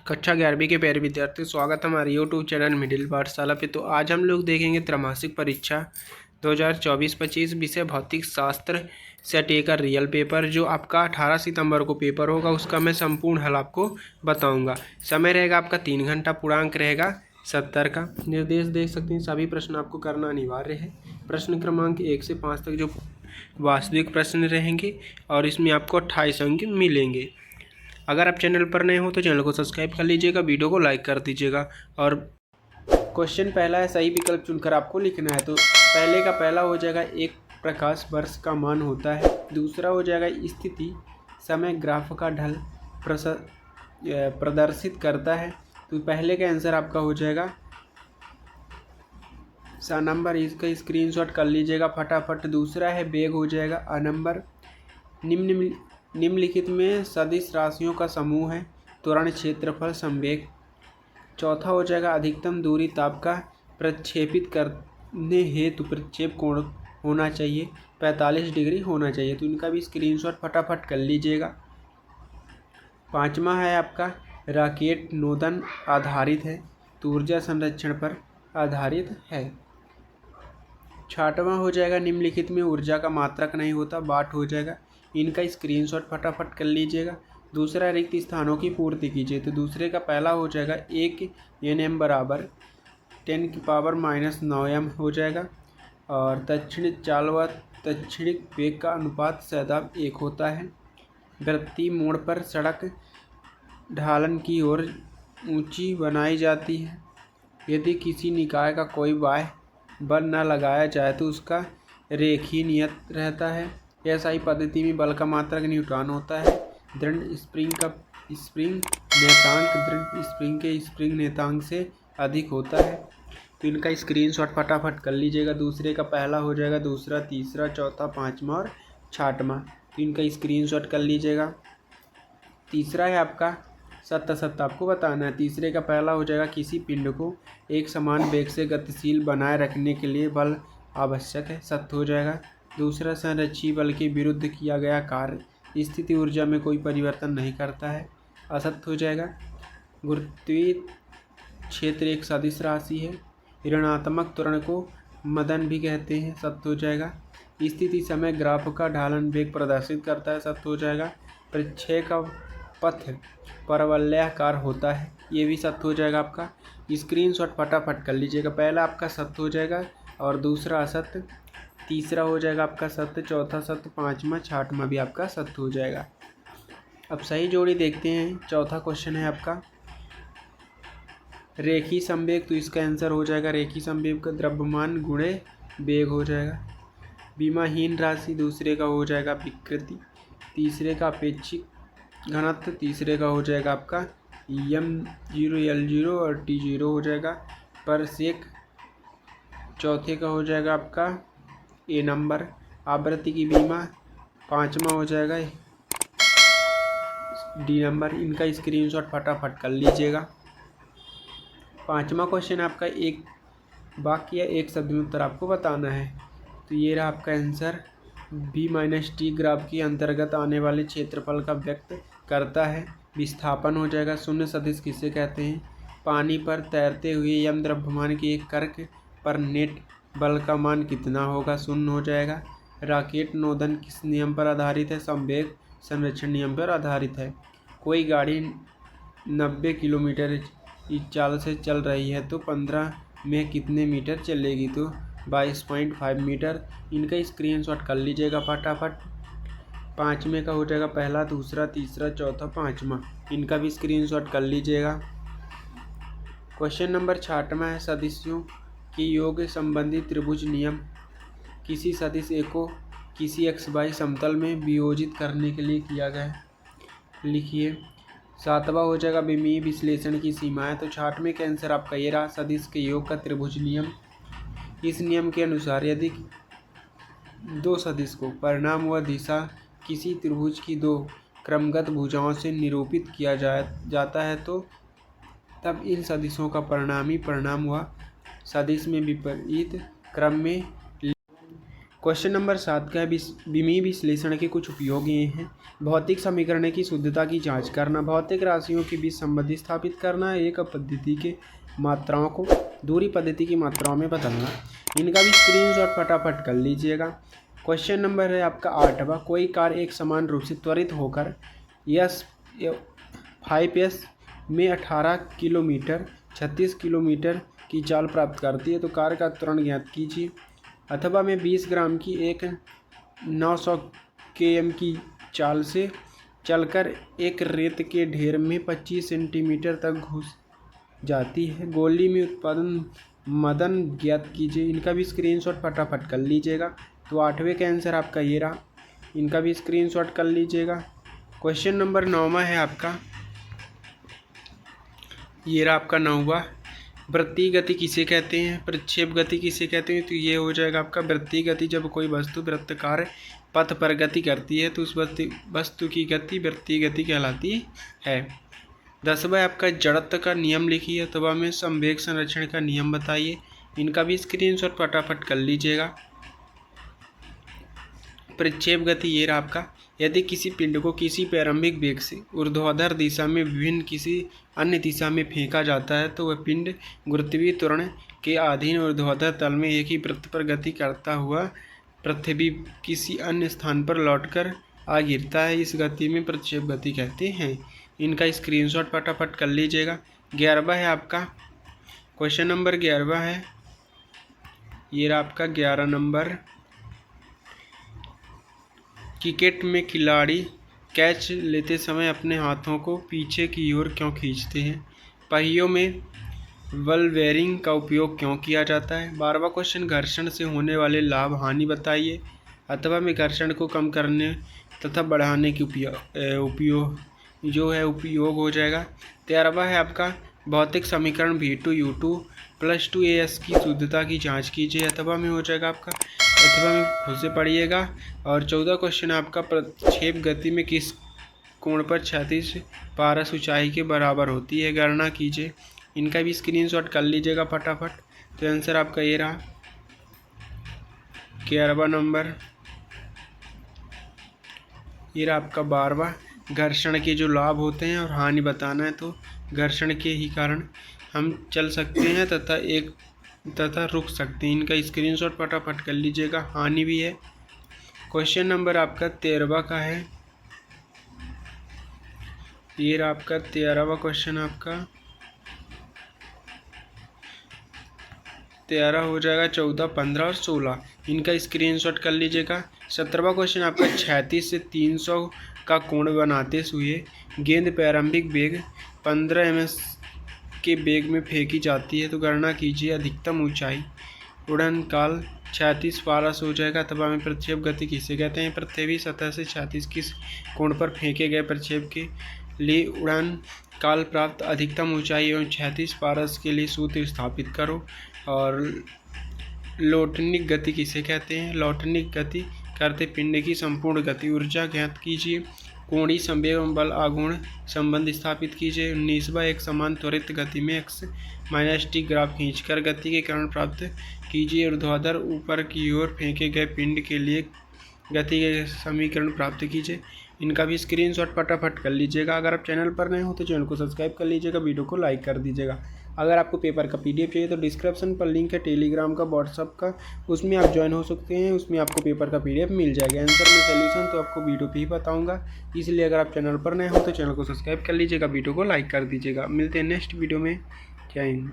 कक्षा 11वीं के प्यारे विद्यार्थी, स्वागत है हमारे यूट्यूब चैनल मिडिल पाठशाला पे। तो आज हम लोग देखेंगे त्रैमासिक परीक्षा 2024-25 विषय भौतिक शास्त्र सेट ए का रियल पेपर, जो आपका 18 सितंबर को पेपर होगा। उसका मैं संपूर्ण हल आपको बताऊंगा। समय रहेगा आपका 3 घंटा, पूर्णांक रहेगा 70 का। निर्देश देख सकते हैं, सभी प्रश्न आपको करना अनिवार्य है। प्रश्न क्रमांक 1 से 5 तक जो वास्तविक प्रश्न रहेंगे और इसमें आपको 28 अंक मिलेंगे। अगर आप चैनल पर नए हो तो चैनल को सब्सक्राइब कर लीजिएगा, वीडियो को लाइक कर दीजिएगा। और क्वेश्चन पहला है, सही विकल्प चुनकर आपको लिखना है। तो पहले का पहला हो जाएगा, एक प्रकाश वर्ष का मान होता है। दूसरा हो जाएगा, स्थिति समय ग्राफ का ढल प्रदर्शित करता है। तो पहले का आंसर आपका हो जाएगा सा नंबर, इसका स्क्रीनशॉट कर लीजिएगा फटाफट। दूसरा है वेग, हो जाएगा अ नंबर। निम्नलिखित में सदिश राशियों का समूह है। त्वरण, क्षेत्रफल, संवेग। चौथा हो जाएगा, अधिकतम दूरी ताप का प्रक्षेपित करने हेतु प्रक्षेप कोण होना चाहिए 45 डिग्री होना चाहिए। तो इनका भी स्क्रीनशॉट फटाफट कर लीजिएगा। पांचवा है आपका, रॉकेट नोदन आधारित है, तो ऊर्जा संरक्षण पर आधारित है। छठवां हो जाएगा, निम्नलिखित में ऊर्जा का मात्रक नहीं होता, वाट हो जाएगा। इनका स्क्रीनशॉट फटाफट कर लीजिएगा। दूसरा, रिक्त स्थानों की पूर्ति कीजिए। तो दूसरे का पहला हो जाएगा, 1 Nm बराबर 10⁻⁹ m हो जाएगा। और दक्षिणी चाल व दक्षिणी वेग का अनुपात सदैव 1 होता है। वृत्तीय मोड़ पर सड़क ढालन की ओर ऊंची बनाई जाती है। यदि किसी निकाय का कोई बाह्य बल न लगाया जाए तो उसका रेखीय नियत रहता है। एसआई पद्धति में बल का मात्रक न्यूटन होता है। दृढ़ स्प्रिंग का स्प्रिंग नियतांक दृढ़ स्प्रिंग के स्प्रिंग नियतांक से अधिक होता है। तो इनका स्क्रीनशॉट फटाफट कर लीजिएगा। दूसरे का पहला हो जाएगा, दूसरा, तीसरा, चौथा, पांचवा और छठवां। तो इनका स्क्रीनशॉट कर लीजिएगा। तीसरा है आपका, सत्य आपको बताना है। तीसरे का पहला हो जाएगा, किसी पिंड को एक समान वेग से गतिशील बनाए रखने के लिए बल आवश्यक है, सत्य हो जाएगा। दूसरा, संरक्षी बल के विरुद्ध किया गया कार्य स्थिति ऊर्जा में कोई परिवर्तन नहीं करता है, असत्य हो जाएगा। गुरुत्वीय क्षेत्र एक सदिश राशि है। ऋणात्मक त्वरण को मदन भी कहते हैं, सत्य हो जाएगा। स्थिति समय ग्राफ का ढालन वेग प्रदर्शित करता है, सत्य हो जाएगा। परिक्षय का पथ परवलयाकार होता है, ये भी सत्य हो जाएगा आपका। स्क्रीनशॉट फटाफट कर लीजिएगा। पहला आपका सत्य हो जाएगा और दूसरा असत्य। तीसरा हो जाएगा आपका सत्य, चौथा सत्य, पांचवा, छठवां भी आपका सत्य हो जाएगा। अब सही जोड़ी देखते हैं। चौथा क्वेश्चन है आपका, रेखीय संवेग। तो इसका आंसर हो जाएगा, रेखीय संवेग का द्रव्यमान गुणे वेग हो जाएगा। विमाहीन राशि, दूसरे का हो जाएगा विकृति। तीसरे का अपेक्षित घनत्व। तीसरे का हो जाएगा आपका m0 L0 और T0 हो जाएगा पर सेक। चौथे का हो जाएगा आपका ए नंबर, आवृत्ति की बीमा। पांचवा हो जाएगा डी नंबर। इनका स्क्रीनशॉट फटाफट कर लीजिएगा। पांचवा क्वेश्चन आपका, एक वाक्य या एक शब्द में उत्तर आपको बताना है। तो ये रहा आपका आंसर, B-T ग्राफ के अंतर्गत आने वाले क्षेत्रफल का व्यक्त करता है। विस्थापन हो जाएगा। शून्य सदिश किसे कहते हैं? पानी पर तैरते हुए यम द्रव्यमान के एक कर्क पर नेट बल का मान कितना होगा? शून्य हो जाएगा। रॉकेट नोदन किस नियम पर आधारित है? संवेग संरक्षण नियम पर आधारित है। कोई गाड़ी 90 किलोमीटर की चाल से चल रही है तो 15 में कितने मीटर चलेगी? तो 22.5 मीटर। इनका स्क्रीनशॉट कर लीजिएगा फटाफट। पाँचवें का हो जाएगा पहला, दूसरा, तीसरा, चौथा, पाँचवा। इनका भी स्क्रीनशॉट कर लीजिएगा। क्वेश्चन नंबर 6वां है, सदिशों के योग संबंधी त्रिभुज नियम। किसी सदिश ए को किसी XY समतल में वियोजित करने के लिए किया गया है, लिखिए। 7वां हो जाएगा, विमीय विश्लेषण की सीमाएं। तो 6वें का आंसर आपका ये रहा, सदिश के योग का त्रिभुज नियम। इस नियम के अनुसार यदि दो सदिश को परिणाम व दिशा किसी त्रिभुज की दो क्रमगत भुजाओं से निरूपित किया जाता है तो तब इन सदिशों का परिणामी परिणाम व सदिश में विपरीत क्रम में। क्वेश्चन नंबर 7 का है विमीय विश्लेषण के कुछ उपयोग ये हैं। भौतिक समीकरण की शुद्धता की जांच करना, भौतिक राशियों के बीच संबंध स्थापित करना, एक पद्धति के मात्राओं को दूरी पद्धति की मात्राओं में बदलना। इनका भी स्क्रीनशॉट फटाफट कर लीजिएगा। क्वेश्चन नंबर है आपका 8वां, कोई कार एक समान रूप से त्वरित होकर यस 5S में 18 किलोमीटर 36 किलोमीटर की चाल प्राप्त करती है तो कार का त्वरण ज्ञात कीजिए। अथवा में 20 ग्राम की एक 900 km की चाल से चलकर एक रेत के ढेर में 25 सेंटीमीटर तक घुस जाती है। गोली में उत्पादन मदन ज्ञात कीजिए। इनका भी स्क्रीनशॉट फटाफट कर लीजिएगा। तो 8वें का आंसर आपका ये रहा, इनका भी स्क्रीनशॉट कर लीजिएगा। क्वेश्चन नंबर 9वां है आपका, ये रहा आपका 9वां, वृत्तीय गति किसे कहते हैं, प्रक्षेप गति किसे कहते हैं। तो ये हो जाएगा आपका वृत्तीय गति। जब कोई वस्तु वृत्ताकार पथ पर गति करती है तो उस वस्तु की गति वृत्तीय गति कहलाती है। 10वां आपका जड़त्व का नियम लिखिए अथवा में संवेग संरक्षण का नियम बताइए। इनका भी स्क्रीनशॉट फटाफट कर लीजिएगा। प्रक्षेप गति ये रहा आपका, यदि किसी पिंड को किसी प्रारंभिक वेग से ऊर्ध्वाधर दिशा में विभिन्न किसी अन्य दिशा में फेंका जाता है तो वह पिंड गुरुत्वीय त्वरण के अधीन ऊर्ध्वाधर तल में एक ही वृत्त पर गति करता हुआ पृथ्वी किसी अन्य स्थान पर लौटकर आ गिरता है। इस गति में प्रक्षेप गति कहते हैं। इनका स्क्रीनशॉट फटाफट कर लीजिएगा। 11वां है आपका, क्वेश्चन नंबर 11वां है, ये रहा आपका 11 नंबर, क्रिकेट में खिलाड़ी कैच लेते समय अपने हाथों को पीछे की ओर क्यों खींचते हैं। पहियों में बल बेयरिंग का उपयोग क्यों किया जाता है। 12वां क्वेश्चन, घर्षण से होने वाले लाभ हानि बताइए अथवा में घर्षण को कम करने तथा बढ़ाने की उपयोग हो जाएगा। 13वां है आपका, भौतिक समीकरण V2U2 + 2AS की शुद्धता की जांच कीजिए अथवा में हो जाएगा आपका, अथवा में खुद से पढ़िएगा। और 14 क्वेश्चन आपका, प्रक्षेप गति में किस कोण पर क्षैतिज पारस ऊंचाई के बराबर होती है, गणना कीजिए। इनका भी स्क्रीनशॉट कर लीजिएगा फटाफट। तो आंसर आपका ये रहा 11वां नंबर। ये रहा आपका 12वां, घर्षण के जो लाभ होते हैं और हानि बताना है। तो घर्षण के ही कारण हम चल सकते हैं तथा रुक सकते हैं। इनका स्क्रीनशॉट फटाफट कर लीजिएगा। हानि भी है। क्वेश्चन नंबर आपका 13वां का है, ये रहा आपका 13वां क्वेश्चन, आपका 13 हो जाएगा, 14, 15 और 16। इनका स्क्रीनशॉट कर लीजिएगा। 17वां क्वेश्चन आपका, 36 से 300 का कोण बनाते हुए गेंद प्रारंभिक वेग 15 ms के वेग में फेंकी जाती है तो गणना कीजिए। अधिकतम ऊंचाई, उड़ान काल, क्षैतिज पारस हो जाएगा। अथवा में प्रक्षेप गति किसे कहते हैं। पृथ्वी सतह से क्षैतिज किस कोण पर फेंके गए प्रक्षेप के लिए उड़ान काल प्राप्त अधिकतम ऊंचाई एवं क्षैतिज पारस के लिए सूत्र स्थापित करो। और लोटनिक गति किसे कहते हैं। लौटनिक गति करते पिंड की संपूर्ण गति ऊर्जा ज्ञात कीजिए। कोणीय संवेग एवं बल आघूर्ण संबंध स्थापित कीजिए। 19वां, एक समान त्वरित गति में x-t ग्राफ खींचकर गति के कारण प्राप्त कीजिए। ऊर्ध्वाधर ऊपर की ओर फेंके गए पिंड के लिए गति के समीकरण प्राप्त कीजिए। इनका भी स्क्रीनशॉट फटाफट कर लीजिएगा। अगर आप चैनल पर नए हो तो चैनल को सब्सक्राइब कर लीजिएगा, वीडियो को लाइक कर दीजिएगा। अगर आपको पेपर का PDF चाहिए तो डिस्क्रिप्शन पर लिंक है टेलीग्राम का, व्हाट्सअप का, उसमें आप ज्वाइन हो सकते हैं। उसमें आपको पेपर का PDF मिल जाएगा। आंसर में सॉल्यूशन तो आपको वीडियो पे ही बताऊंगा, इसलिए अगर आप चैनल पर नए हो तो चैनल को सब्सक्राइब कर लीजिएगा, वीडियो को लाइक कर दीजिएगा। मिलते हैं नेक्स्ट वीडियो में। जय हिंद।